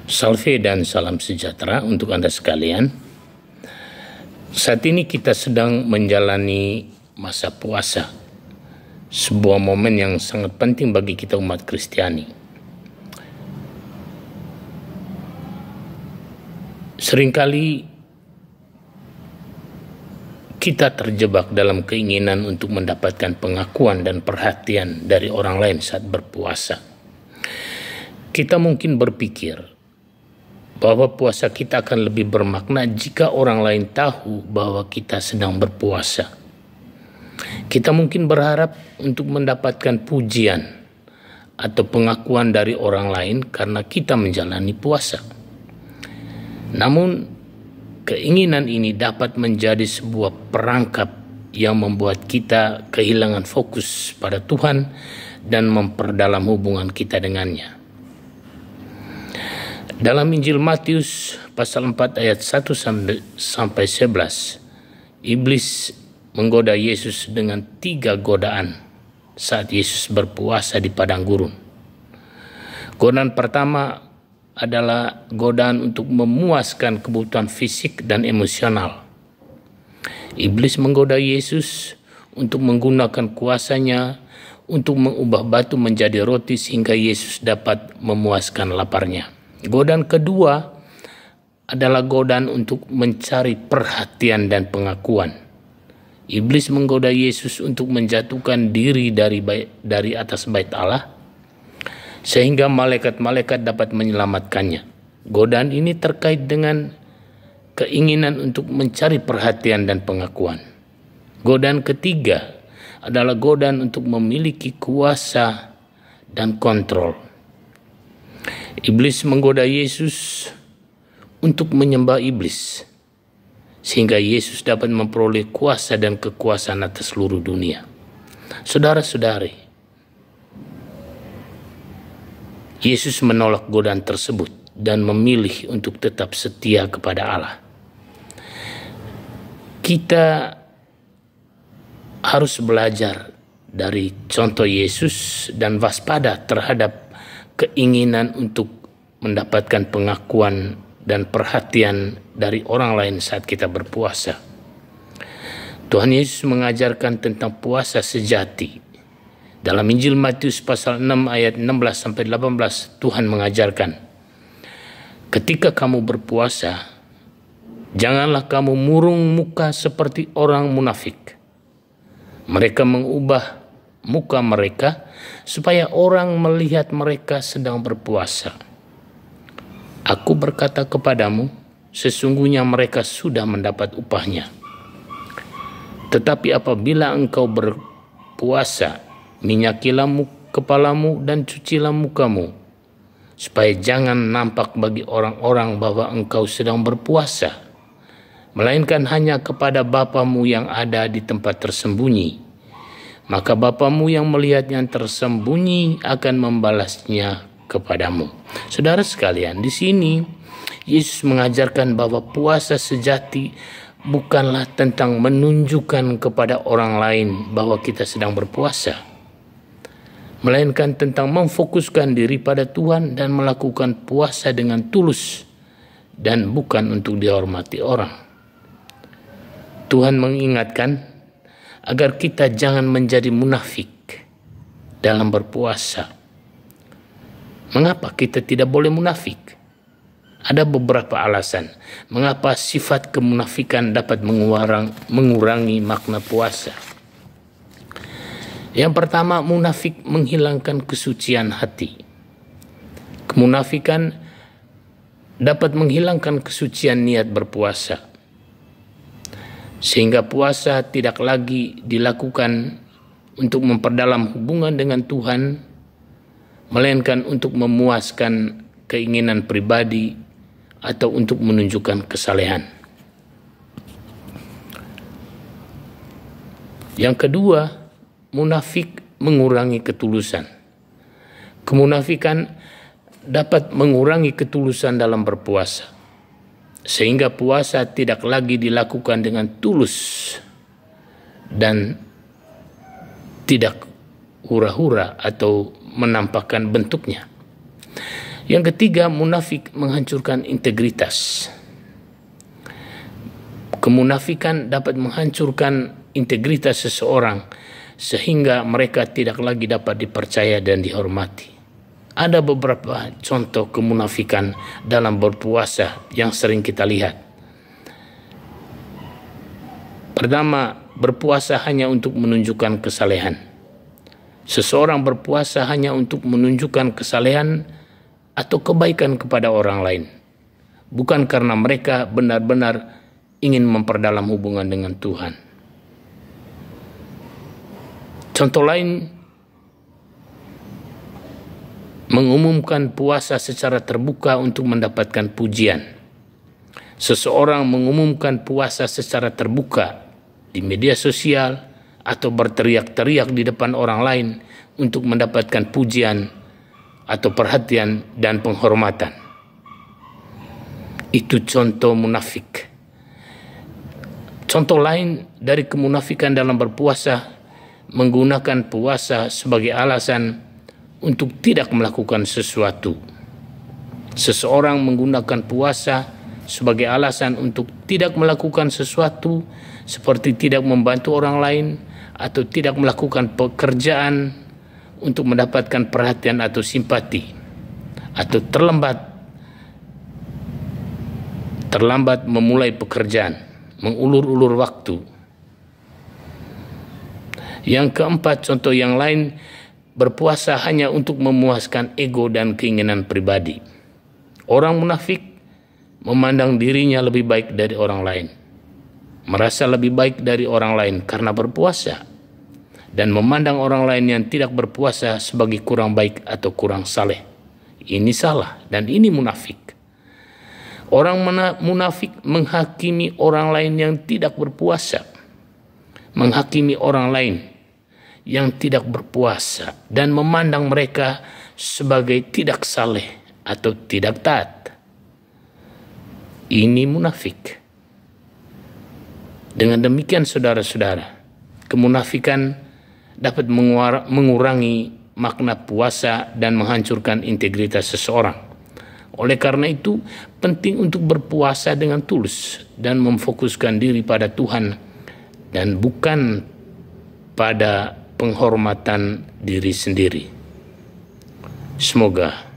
Salve dan salam sejahtera untuk Anda sekalian. Saat ini kita sedang menjalani masa puasa, sebuah momen yang sangat penting bagi kita umat Kristiani. Seringkali kita terjebak dalam keinginan untuk mendapatkan pengakuan dan perhatian dari orang lain saat berpuasa. Kita mungkin berpikir bahwa puasa kita akan lebih bermakna jika orang lain tahu bahwa kita sedang berpuasa. Kita mungkin berharap untuk mendapatkan pujian atau pengakuan dari orang lain karena kita menjalani puasa. Namun, keinginan ini dapat menjadi sebuah perangkap yang membuat kita kehilangan fokus pada Tuhan dan memperdalam hubungan kita dengannya. Dalam Injil Matius pasal 4 ayat 1 sampai 11, iblis menggoda Yesus dengan 3 godaan saat Yesus berpuasa di padang gurun. Godaan pertama adalah godaan untuk memuaskan kebutuhan fisik dan emosional. Iblis menggoda Yesus untuk menggunakan kuasanya untuk mengubah batu menjadi roti sehingga Yesus dapat memuaskan laparnya. Godaan kedua adalah godaan untuk mencari perhatian dan pengakuan. Iblis menggoda Yesus untuk menjatuhkan diri dari atas bait Allah, sehingga malaikat-malaikat dapat menyelamatkannya. Godaan ini terkait dengan keinginan untuk mencari perhatian dan pengakuan. Godaan ketiga adalah godaan untuk memiliki kuasa dan kontrol. Iblis menggoda Yesus untuk menyembah iblis, sehingga Yesus dapat memperoleh kuasa dan kekuasaan atas seluruh dunia. Saudara-saudari, Yesus menolak godaan tersebut dan memilih untuk tetap setia kepada Allah. Kita harus belajar dari contoh Yesus dan waspada terhadap keinginan untuk mendapatkan pengakuan dan perhatian dari orang lain saat kita berpuasa. Tuhan Yesus mengajarkan tentang puasa sejati. Dalam Injil Matius pasal 6 ayat 16 sampai 18, Tuhan mengajarkan, ketika kamu berpuasa, janganlah kamu murung muka seperti orang munafik. Mereka mengubah muka mereka supaya orang melihat mereka sedang berpuasa. Aku berkata kepadamu, sesungguhnya mereka sudah mendapat upahnya. Tetapi apabila engkau berpuasa, minyakilah kepalamu dan cucilah mukamu, supaya jangan nampak bagi orang-orang bahwa engkau sedang berpuasa, melainkan hanya kepada Bapamu yang ada di tempat tersembunyi. Maka Bapamu yang melihat yang tersembunyi akan membalasnya kepadamu. Saudara sekalian, di sini Yesus mengajarkan bahwa puasa sejati bukanlah tentang menunjukkan kepada orang lain bahwa kita sedang berpuasa, melainkan tentang memfokuskan diri pada Tuhan dan melakukan puasa dengan tulus dan bukan untuk dihormati orang. Tuhan mengingatkan agar kita jangan menjadi munafik dalam berpuasa. Mengapa kita tidak boleh munafik? Ada beberapa alasan mengapa sifat kemunafikan dapat mengurangi makna puasa. Yang pertama, munafik menghilangkan kesucian hati. Kemunafikan dapat menghilangkan kesucian niat berpuasa, sehingga puasa tidak lagi dilakukan untuk memperdalam hubungan dengan Tuhan, melainkan untuk memuaskan keinginan pribadi atau untuk menunjukkan kesalehan. Yang kedua, munafik mengurangi ketulusan. Kemunafikan dapat mengurangi ketulusan dalam berpuasa, sehingga puasa tidak lagi dilakukan dengan tulus dan tidak hura-hura atau menampakkan bentuknya. Yang ketiga, munafik menghancurkan integritas. Kemunafikan dapat menghancurkan integritas seseorang sehingga mereka tidak lagi dapat dipercaya dan dihormati. Ada beberapa contoh kemunafikan dalam berpuasa yang sering kita lihat. Pertama, berpuasa hanya untuk menunjukkan kesalehan. Seseorang berpuasa hanya untuk menunjukkan kesalehan atau kebaikan kepada orang lain, bukan karena mereka benar-benar ingin memperdalam hubungan dengan Tuhan. Contoh lain, mengumumkan puasa secara terbuka untuk mendapatkan pujian. Seseorang mengumumkan puasa secara terbuka di media sosial atau berteriak-teriak di depan orang lain untuk mendapatkan pujian atau perhatian dan penghormatan. Itu contoh munafik. Contoh lain dari kemunafikan dalam berpuasa, menggunakan puasa sebagai alasan untuk tidak melakukan sesuatu. Seseorang menggunakan puasa sebagai alasan untuk tidak melakukan sesuatu, seperti tidak membantu orang lain atau tidak melakukan pekerjaan untuk mendapatkan perhatian atau simpati, atau terlambat memulai pekerjaan, mengulur-ulur waktu. Yang keempat, contoh yang lain, berpuasa hanya untuk memuaskan ego dan keinginan pribadi. Orang munafik memandang dirinya lebih baik dari orang lain, merasa lebih baik dari orang lain karena berpuasa, dan memandang orang lain yang tidak berpuasa sebagai kurang baik atau kurang saleh. Ini salah dan ini munafik. Orang munafik menghakimi orang lain yang tidak berpuasa, menghakimi orang lain yang tidak berpuasa, dan memandang mereka sebagai tidak saleh atau tidak taat. Ini munafik. Dengan demikian, saudara-saudara, kemunafikan dapat mengurangi makna puasa dan menghancurkan integritas seseorang. Oleh karena itu, penting untuk berpuasa dengan tulus dan memfokuskan diri pada Tuhan dan bukan pada penghormatan diri sendiri. Semoga